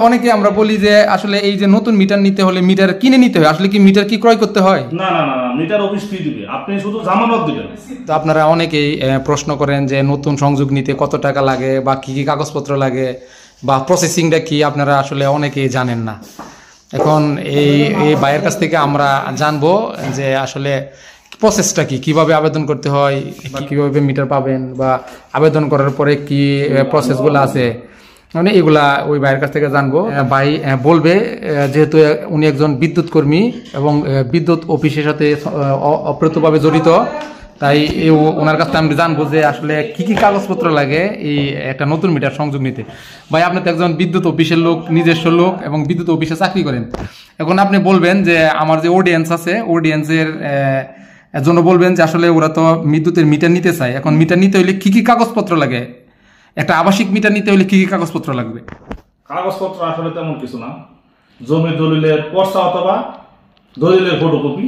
অনেকে আমরা বলি যে আসলে এই যে নতুন মিটার নিতে হলে মিটার কিনে নিতে হয়, আসলে কি মিটার কি ক্রয় করতে হয়? না না না না, মিটার অফিস ফি দিবে, আপনি শুধু জামানত দিবেন। তো আপনারা অনেকেই প্রশ্ন করেন যে নতুন সংযোগ নিতে কত টাকা লাগে বা কি কি কাগজপত্র লাগে বা প্রসেসিংটা কি, আপনারা আসলে অনেকেই জানেন না। এখন এই এই ভাইয়ের কাছ থেকে আমরা জানবো যে আসলে প্রসেসটা কি, কিভাবে আবেদন করতে হয় বা কিভাবে মিটার পাবেন বা আবেদন করার পরে কি প্রসেসগুলো আছে, মানে এগুলা ওই ভাইয়ের কাছ থেকে জানবো। ভাই বলবে, যেহেতু উনি একজন বিদ্যুৎ কর্মী এবং বিদ্যুৎ অফিসের সাথে অপ্রত্যক্ষভাবে জড়িত, তাই ওনার কাছ থেকে আমি জানবো যে আসলে কি কি কাগজপত্র লাগে এই একটা নতুন মিটার সংযোগ নিতে। ভাই, আপনি তো একজন বিদ্যুৎ অফিসের লোক, নিজস্ব লোক এবং বিদ্যুৎ অফিসে চাকরি করেন। এখন আপনি বলবেন যে আমার যে অডিয়েন্স আছে, অডিয়েন্সের জন্য বলবেন যে আসলে ওরা তো বিদ্যুতের মিটার নিতে চায়, এখন মিটার নিতে হলে কি কি কাগজপত্র লাগে, একটা আবাসিক মিটার নিতে হলে কি কি কাগজপত্র লাগবে? কাগজপত্র আসলে তেমন কিছু না, জমি দলিলের পর্চা অথবা দলিলের ফটোকপি,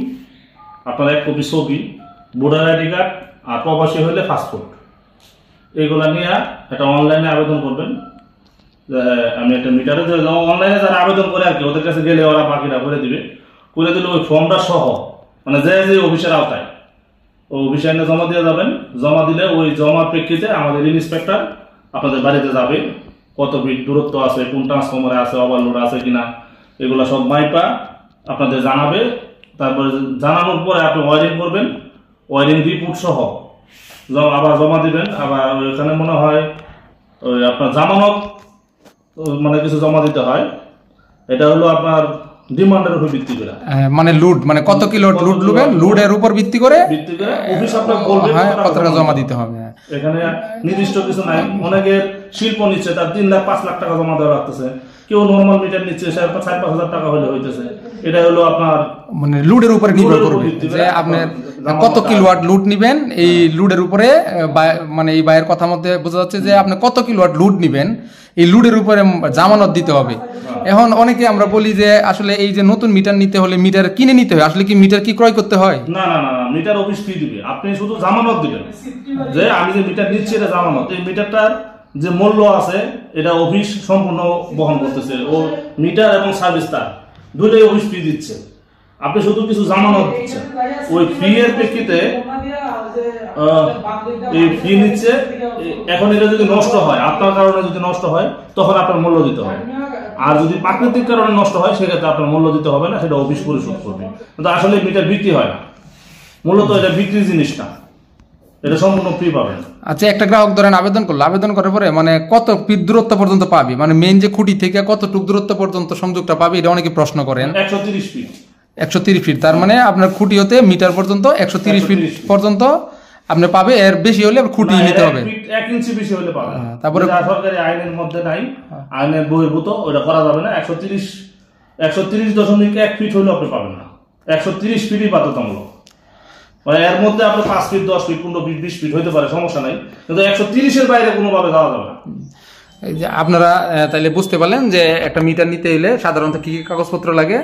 আপনার 1 কপি ছবি, ভোটার আইডি কার্ড, আর প্রবাসী হলে পাসপোর্ট, এইগুলা নিয়ে একটা অনলাইনে আবেদন করবেন। আমি একটা মিটারে অনলাইনে যারা আবেদন করে আর কি, ওদের কাছে গেলে ওরা বাকিটা করে দিবে। করে দিলে ওই ফর্মটা সহ, মানে যে যে অফিসের আওতায় ওই অফিসে এনে জমা দিয়ে যাবেন। জমা দিলে ওই জমার প্রেক্ষিতে আমাদের ইন্সপেক্টর আপনাদের বাড়িতে যাবে, কত ফিট দূরত্ব আছে, কোন ট্রান্সফরমারে আছে, ওভারলোড আছে কিনা, এগুলো সব মাইপা আপনাদের জানাবে। তারপরে জানানোর পরে আপনি ওয়ারিং করবেন, ওয়ারিং রিপোর্ট সহ আবার জমা দিবেন। আবার ওইখানে মনে হয় ওই আপনার জামানত মানে কিছু জমা দিতে হয়, এটা হলো আপনার ডিমান্ডের উপর ভিত্তি করে, মানে লুড, মানে কত কিলো লুড লুবেন, লুডের উপর ভিত্তি করে অফিস আপনাকে বলবে কত টাকা জমা দিতে হবে। এখানে নির্দিষ্ট কিছু নাই। অনেকে শিল্প নিচ্ছে, তার 3 লাখ 5 লাখ টাকা জমা দেওয়া লাগতেছে, কেউ নর্মাল মিটার নিচ্ছে 4-5 হাজার টাকা হলে হইতেছে। এটা হলো আপনার মানে লুডের উপরে নির্ভর করবে যে আপনি কত কিলোওয়াট লুড নিবেন। এই লুডের উপরে মানে এই বাইয়ের কথা মধ্যে বোঝা যাচ্ছে যে আপনি কত কিলোওয়াট লুড নিবেন, এই লুডের উপরে জামানত দিতে হবে। এখন অনেকে আমরা বলি যে আসলে এই যে নতুন মিটার নিতে হলে মিটার কিনে নিতে হয়, আসলে কি মিটার কি ক্রয় করতে হয়? না না না না, মিটার অফিস ফি দিবে, আপনি শুধু জামানত দিবেন যে আমি যে মিটার নিচ্ছি এটা জামানত। এই মিটারটার যে মূল্য আছে এটা অফিস সম্পূর্ণ বহন করতেছে, ও মিটার এবং সার্ভিস তার দুটোই অফিস ফি দিচ্ছে, আপনি শুধু কিছু জামানত দিচ্ছেন। ওই ফি এর প্রেক্ষিতে এই ফি নিচ্ছে। এখন এটা যদি নষ্ট হয়, আপনার কারণে যদি নষ্ট হয়, তখন আপনার মূল্য দিতে হবে। আর যদি প্রাকৃতিক কারণে নষ্ট হয়, সেক্ষেত্রে আপনার মূল্য দিতে হবে না, সেটা অফিস পরিশোধ করবে। কিন্তু আসলে মিটার বিক্রি হয় না, মূলত এটা বিক্রি জিনিস না, এটা সম্পূর্ণ ফ্রি পাবেন। আচ্ছা, একটা গ্রাহক ধরেন আবেদন করলো, আবেদন করার পরে মানে কত ফিট দূরত্ব পর্যন্ত পাবি, মানে মেইন যে খুঁটি থেকে কতটুক দূরত্ব পর্যন্ত সংযোগটা পাবি, এটা অনেকে প্রশ্ন করেন। 130 ফিট। 130 ফিট, তার মানে আপনার খুঁটি হতে মিটার পর্যন্ত 130 ফিট পর্যন্ত আপনি পাবে। এর বেশি হলে খুঁটি নিতে হবে, 1 ইঞ্চি বেশি হলে পাবে। তারপরে সরকারি আইনের মধ্যে নাই, আইনের বহির্ভূত, ওটা করা যাবে না। 130.1 ফিট হলে আপনি পাবেন না, 130 ফিটই বাধ্যতামূলক। মানে এর মধ্যে আপনি 5 ফিট, 10 ফিট, 15 ফিট, 20 ফিট হইতে পারে, সমস্যা নাই, কিন্তু 130-এর বাইরে কোনোভাবে যাওয়া যাবে না। আপনারা তাইলে বুঝতে পারলেন যে একটা মিটার নিতে হলে সাধারণত কি কি কাগজপত্র লাগে।